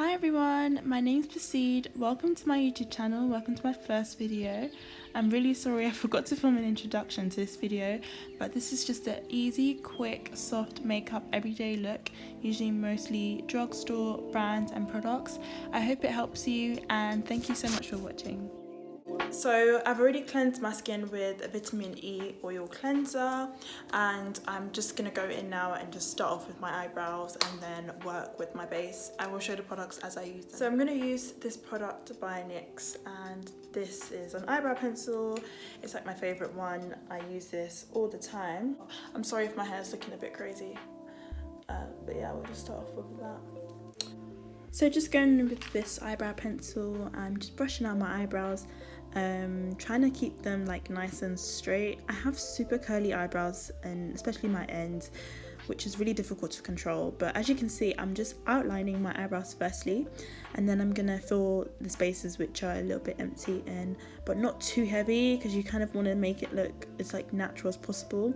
Hi everyone, my name's Proceed. Welcome to my YouTube channel, welcome to my first video. I'm really sorry I forgot to film an introduction to this video, but this is just an easy, quick, soft makeup everyday look, usually mostly drugstore brands and products. I hope it helps you and thank you so much for watching. So I've already cleansed my skin with a vitamin E oil cleanser, and I'm just going to go in now and just start off with my eyebrows and then work with my base. I will show the products as I use them. So I'm going to use this product by NYX, and this is an eyebrow pencil. It's like my favourite one. I use this all the time. I'm sorry if my hair is looking a bit crazy, but yeah, we'll just start off with that. So just going in with this eyebrow pencil, I'm just brushing out my eyebrows, trying to keep them like nice and straight. I have super curly eyebrows, and especially my ends, which is really difficult to control. But as you can see, I'm just outlining my eyebrows firstly, and then I'm gonna fill the spaces which are a little bit empty in, but not too heavy, because you kind of want to make it look as like natural as possible.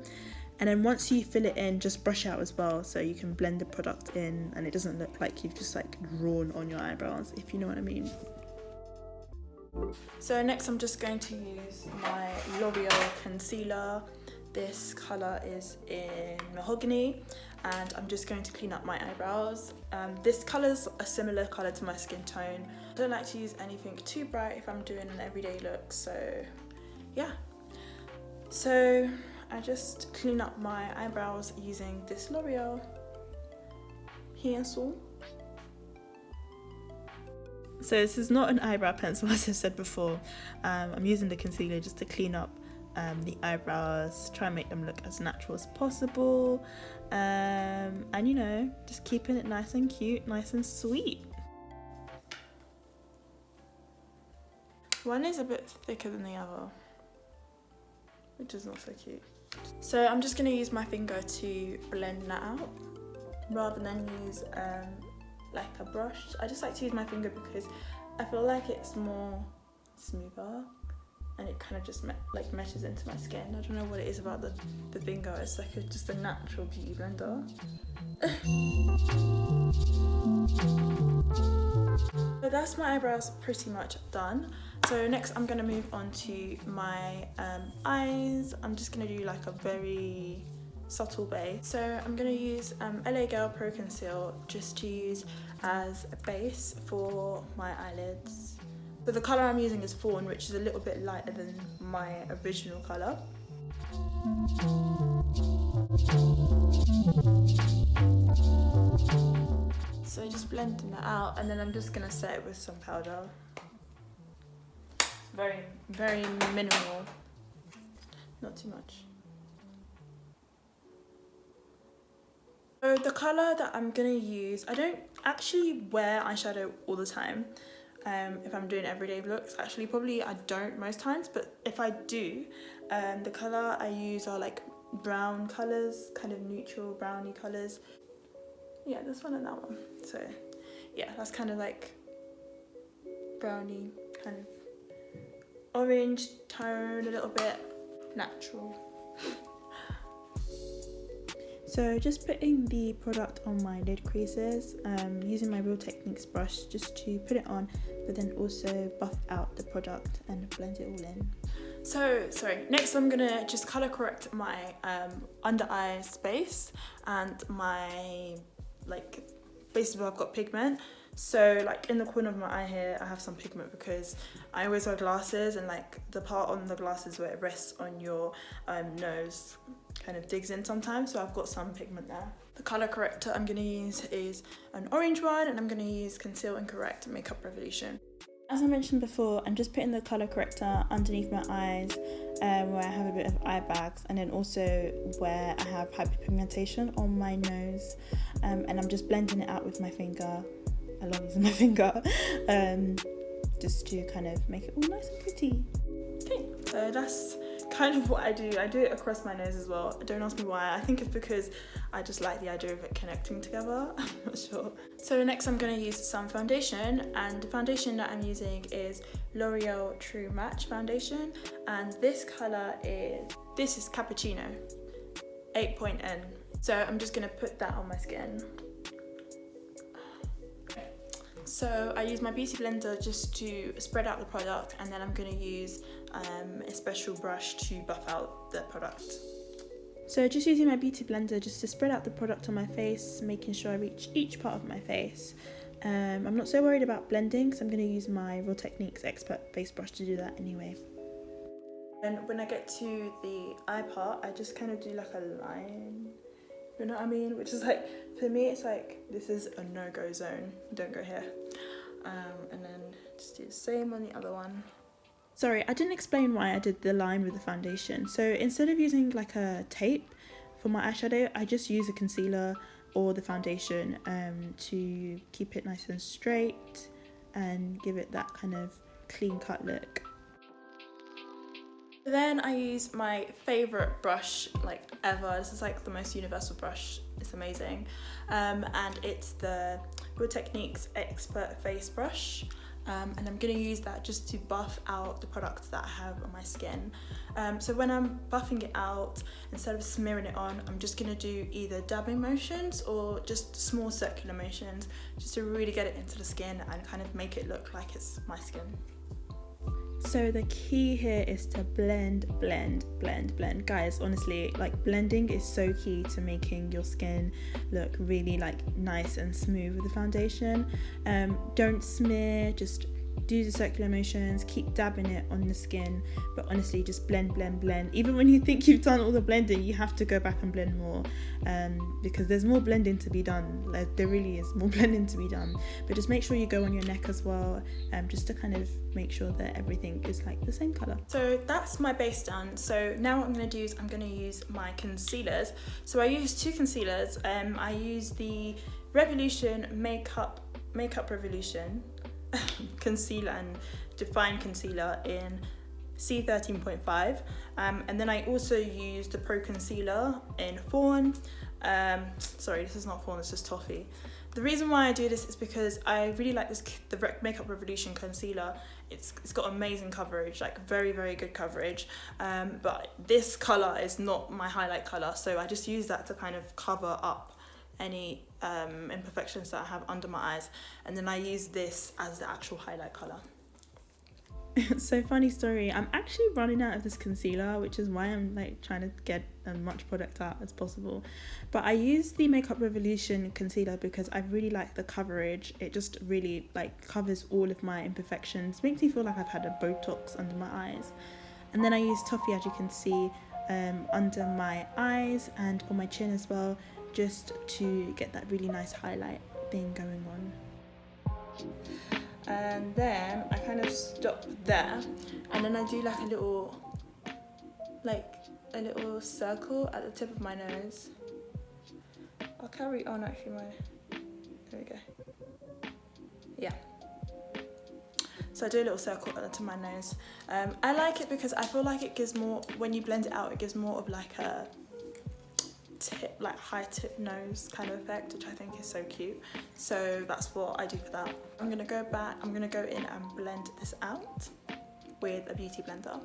And then once you fill it in, just brush out as well, so you can blend the product in and it doesn't look like you've just like drawn on your eyebrows, if you know what I mean. So next I'm just going to use my L'Oreal concealer. This colour is in mahogany, and I'm just going to clean up my eyebrows. This colour's a similar colour to my skin tone. I don't like to use anything too bright if I'm doing an everyday look, so yeah. So I just clean up my eyebrows using this L'Oreal pencil. So this is not an eyebrow pencil, as I said before. I'm using the concealer just to clean up the eyebrows, try and make them look as natural as possible, and you know, just keeping it nice and cute, nice and sweet. One is a bit thicker than the other, which is not so cute. So I'm just going to use my finger to blend that out rather than use like a brush. I just like to use my finger because I feel like it's more smoother and it kind of just like meshes into my skin. I don't know what it is about the finger. It's like just a natural beauty blender. So that's my eyebrows pretty much done. So next I'm going to move on to my eyes. I'm just going to do like a very subtle base. So I'm going to use LA Girl Pro Conceal just to use as a base for my eyelids. So the colour I'm using is Fawn, which is a little bit lighter than my original colour. So just blending that out, and then I'm just going to set it with some powder. Very, very minimal, not too much. So the colour that I'm going to use, I don't actually wear eyeshadow all the time if I'm doing everyday looks. Actually, probably I don't most times, but if I do, the colour I use are like brown colours, kind of neutral browny colours. Yeah, this one and that one. So yeah, that's kind of like browny, kind of orange tone, a little bit natural. So just putting the product on my lid creases, using my Real Techniques brush just to put it on, but then also buff out the product and blend it all in. So next I'm gonna just colour correct my under eye space and my like places where I've got pigment. So like in the corner of my eye here, I have some pigment because I always wear glasses, and like the part on the glasses where it rests on your nose kind of digs in sometimes, so I've got some pigment there. The colour corrector I'm going to use is an orange one, and I'm going to use Conceal and Correct Makeup Revolution. As I mentioned before, I'm just putting the colour corrector underneath my eyes where I have a bit of eye bags, and then also where I have hyperpigmentation on my nose, and I'm just blending it out with my finger. I love using my finger, just to kind of make it all nice and pretty. Okay, so that's kind of what I do. I do it across my nose as well. Don't ask me why. I think it's because I just like the idea of it connecting together. I'm not sure. So next I'm going to use some foundation, and the foundation that I'm using is L'Oreal True Match Foundation, and this colour is Cappuccino 8.N. So I'm just going to put that on my skin. So I use my beauty blender just to spread out the product, and then I'm going to use a special brush to buff out the product. So just using my beauty blender just to spread out the product on my face, making sure I reach each part of my face. I'm not so worried about blending, so I'm going to use my Real Techniques Expert Face Brush to do that anyway. And when I get to the eye part, I just kind of do like a line, you know what I mean? Which is like, for me, it's like, this is a no-go zone, don't go here. And then just do the same on the other one. Sorry, I didn't explain why I did the line with the foundation. So instead of using like a tape for my eyeshadow, I just use a concealer or the foundation to keep it nice and straight and give it that kind of clean cut look. Then I use my favourite brush like ever. This is like the most universal brush, it's amazing. And it's the Real Techniques Expert Face Brush. And I'm going to use that just to buff out the products that I have on my skin. So when I'm buffing it out, instead of smearing it on, I'm just going to do either dabbing motions or just small circular motions, just to really get it into the skin and kind of make it look like it's my skin. So the key here is to blend, blend, blend, blend. Guys, honestly, like blending is so key to making your skin look really like nice and smooth with the foundation. Don't smear, just do the circular motions, keep dabbing it on the skin, but honestly just blend, blend, blend. Even when you think you've done all the blending, you have to go back and blend more, because there's more blending to be done. Like, there really is more blending to be done, but just make sure you go on your neck as well, just to kind of make sure that everything is like the same color. So that's my base done. So now what I'm going to do is I'm going to use my concealers. So I use two concealers. I use the Revolution Makeup Revolution concealer and define concealer in C13.5, and then I also use the proconcealer in Fawn. Sorry, this is not Fawn, it's just Toffee. The reason why I do this is because I really like the Makeup Revolution concealer. It's got amazing coverage, like very, very good coverage, but this colour is not my highlight colour, so I just use that to kind of cover up any imperfections that I have under my eyes, and then I use this as the actual highlight colour. So funny story, I'm actually running out of this concealer, which is why I'm like trying to get as much product out as possible. But I use the Makeup Revolution concealer because I really like the coverage. It just really like covers all of my imperfections, makes me feel like I've had a Botox under my eyes. And then I use Toffee, as you can see, under my eyes and on my chin as well, just to get that really nice highlight thing going on. And then I kind of stop there, and then I do like a little circle at the tip of my nose. I'll carry on actually there we go. Yeah. So I do a little circle at the tip of my nose. I like it because I feel like it gives more, when you blend it out, it gives more of like a tip, like high tip nose kind of effect, which I think is so cute. So that's what I do for that. I'm gonna go in and blend this out with a beauty blender.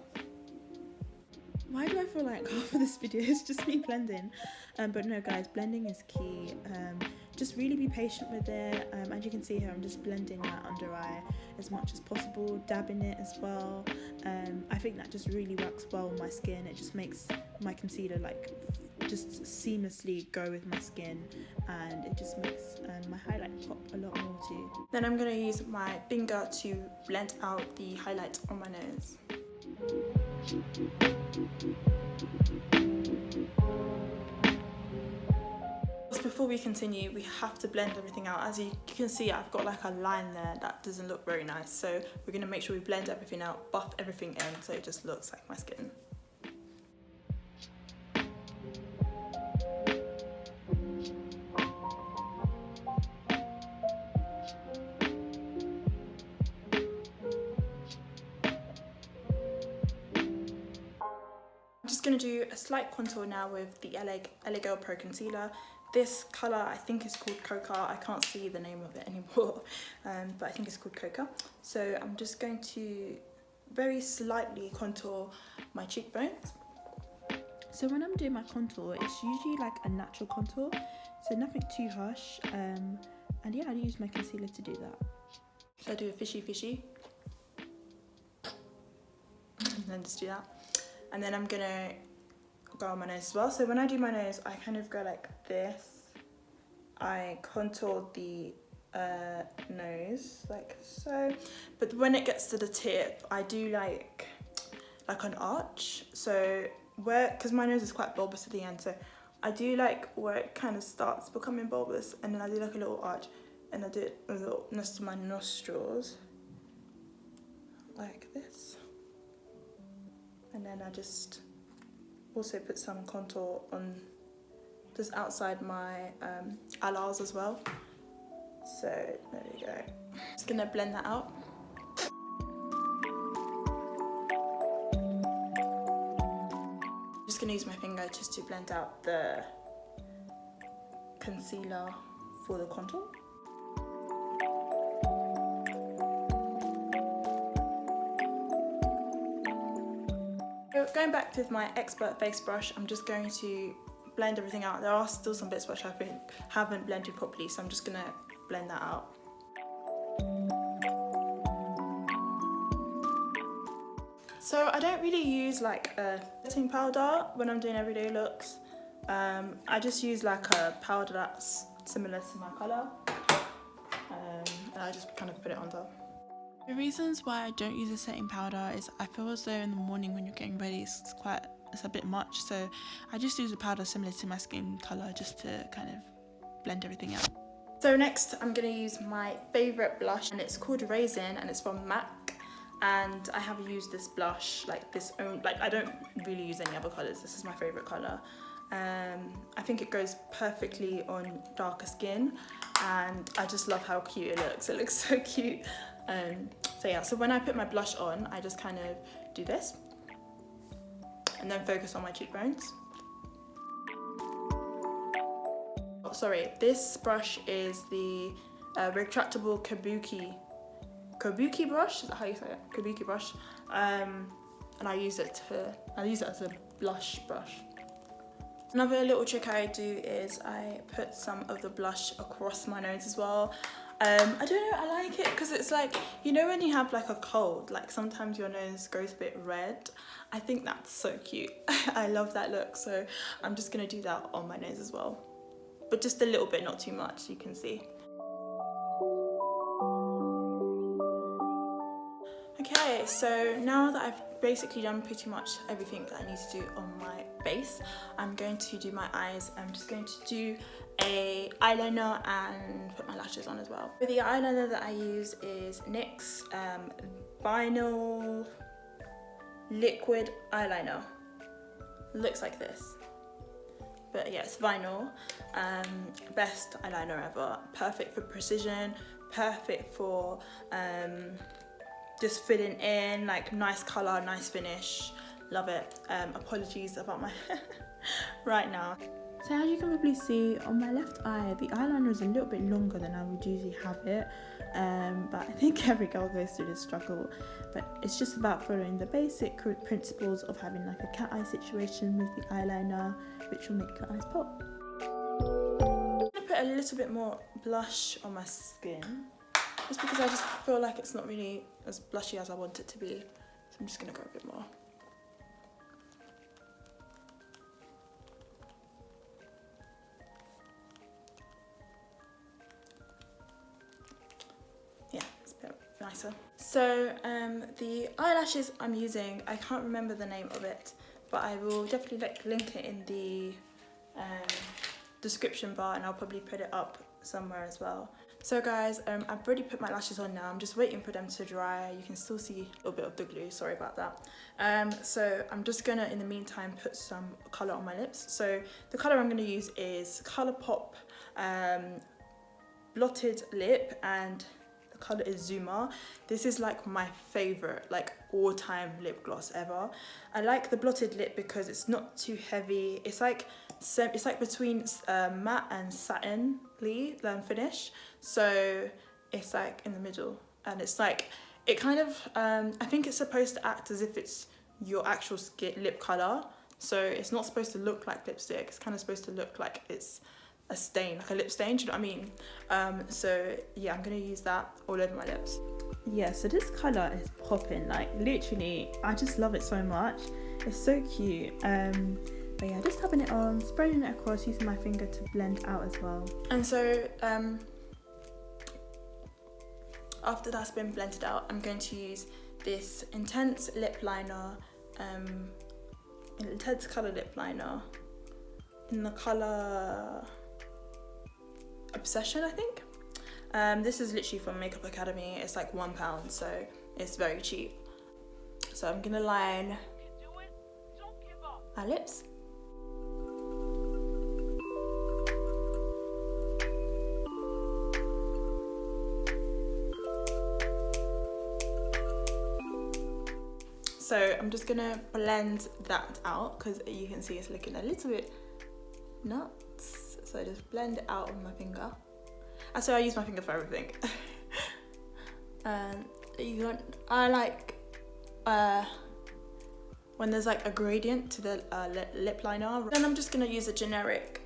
Why do I feel like half of this video is just me blending? But no guys, blending is key. Just really be patient with it. As you can see here, I'm just blending my under eye as much as possible, dabbing it as well. I think that just really works well on my skin. It just makes my concealer like just seamlessly go with my skin, and it just makes my highlight pop a lot more too. Then I'm going to use my finger to blend out the highlight on my nose. Just before we continue, we have to blend everything out. As you can see, I've got like a line there that doesn't look very nice, so we're going to make sure we blend everything out, buff everything in, so it just looks like my skin. Just going to do a slight contour now with the LA Girl Pro Concealer. This colour I think is called Coca. I can't see the name of it anymore, but I think it's called Coca. So I'm just going to very slightly contour my cheekbones. So when I'm doing my contour, it's usually like a natural contour, so nothing too harsh. And yeah, I use my concealer to do that. So I do a fishy, and then just do that. And then I'm gonna go on my nose as well. So when I do my nose, I kind of go like this. I contour the nose like so, but when it gets to the tip, I do like an arch. So because my nose is quite bulbous at the end, so I do like where it kind of starts becoming bulbous, and then I do like a little arch, and I do it a little next to my nostrils like this, and then I just also put some contour on just outside my eyebrows as well. So there we go. Just gonna blend that out. Just gonna use my finger just to blend out the concealer for the contour. So going back with my expert face brush, I'm just going to blend everything out. There are still some bits which I think haven't blended properly, so I'm just gonna blend that out. So I don't really use like a setting powder when I'm doing everyday looks. I just use like a powder that's similar to my colour, and I just kind of put it on top. The reasons why I don't use a setting powder is I feel as though in the morning when you're getting ready it's a bit much, so I just use a powder similar to my skin colour just to kind of blend everything out. So next I'm going to use my favourite blush, and it's called Raizin, and it's from MAC, and I have used this blush like this I don't really use any other colours. This is my favourite colour. I think it goes perfectly on darker skin, and I just love how cute it looks. It looks so cute. So yeah, so when I put my blush on, I just kind of do this and then focus on my cheekbones. Oh, sorry, this brush is the Retractable Kabuki brush. Is that how you say it? Kabuki brush. And I use it as a blush brush. Another little trick I do is I put some of the blush across my nose as well. I don't know, I like it because it's like, you know when you have like a cold, like sometimes your nose goes a bit red. I think that's so cute. I love that look, so I'm just gonna do that on my nose as well. But just a little bit, not too much, you can see. Okay, so now that I've basically done pretty much everything that I need to do on my base, I'm going to do my eyes. I'm just going to do a eyeliner and put my lashes on as well. The eyeliner that I use is NYX Vinyl Liquid Eyeliner. Looks like this. But yeah, it's vinyl. Best eyeliner ever. Perfect for precision, perfect for just filling in, like nice colour, nice finish. Love it. Apologies about my right now. So as you can probably see on my left eye, the eyeliner is a little bit longer than I would usually have it. But I think every girl goes through this struggle. But it's just about following the basic principles of having like a cat eye situation with the eyeliner, which will make your eyes pop. I'm gonna put a little bit more blush on my skin, just because I just feel like it's not really as blushy as I want it to be. So I'm just gonna go a bit more. Yeah, it's a bit nicer. So the eyelashes I'm using, I can't remember the name of it, but I will definitely link it in the description bar, and I'll probably put it up somewhere as well. So guys, I've already put my lashes on now. I'm just waiting for them to dry. You can still see a little bit of the glue, sorry about that. So I'm just gonna, in the meantime, put some colour on my lips. So the colour I'm gonna use is Colourpop Blotted Lip, and the colour is Zuma. This is like my favourite, like all-time lip gloss ever. I like the blotted lip because it's not too heavy. It's like between matte and satin-y finish. So it's like in the middle, and it's like, it kind of, I think it's supposed to act as if it's your actual lip colour. So it's not supposed to look like lipstick. It's kind of supposed to look like it's a stain, like a lip stain, do you know what I mean? So yeah, I'm gonna use that all over my lips. Yeah, so this colour is popping, like literally, I just love it so much. It's so cute. But yeah, just tapping it on, spreading it across, using my finger to blend out as well. And so after that's been blended out, I'm going to use this intense lip liner, intense colour lip liner in the colour Obsession, I think. This is literally from Makeup Academy. It's like £1, so it's very cheap. So I'm gonna line my lips. So I'm just gonna blend that out because you can see it's looking a little bit nuts. So just blend it out with my finger. So I use my finger for everything. And I like when there's like a gradient to the lip liner. Then I'm just gonna use a generic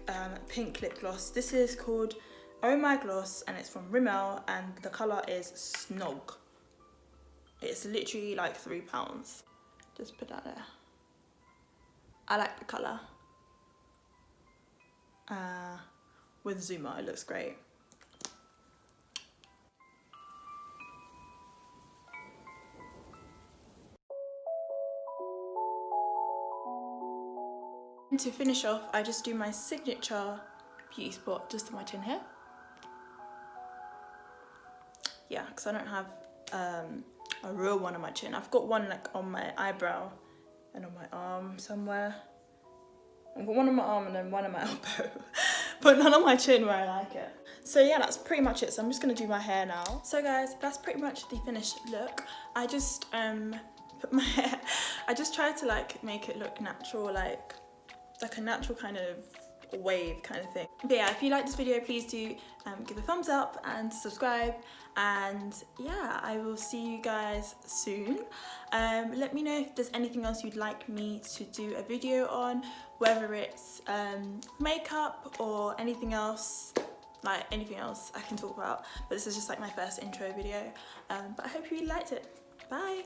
pink lip gloss. This is called Oh My Gloss and it's from Rimmel and the colour is Snog. It's literally like £3. Just put that there. I like the colour. With Zoomer, it looks great. And to finish off, I just do my signature beauty spot just on my chin here. Yeah, because I don't have a real one on my chin. I've got one like on my eyebrow and on my arm somewhere. I've got one on my arm and then one on my elbow, but none on my chin where I like it. So yeah, that's pretty much it. So I'm just gonna do my hair now. So guys, that's pretty much the finished look. I just put my hair, I just tried to like make it look natural, like a natural kind of wave kind of thing. But yeah, if you like this video, please do give a thumbs up and subscribe. And yeah, I will see you guys soon. Let me know if there's anything else you'd like me to do a video on, whether it's makeup or anything else, like anything else I can talk about. But this is just like my first intro video. But I hope you liked it. Bye.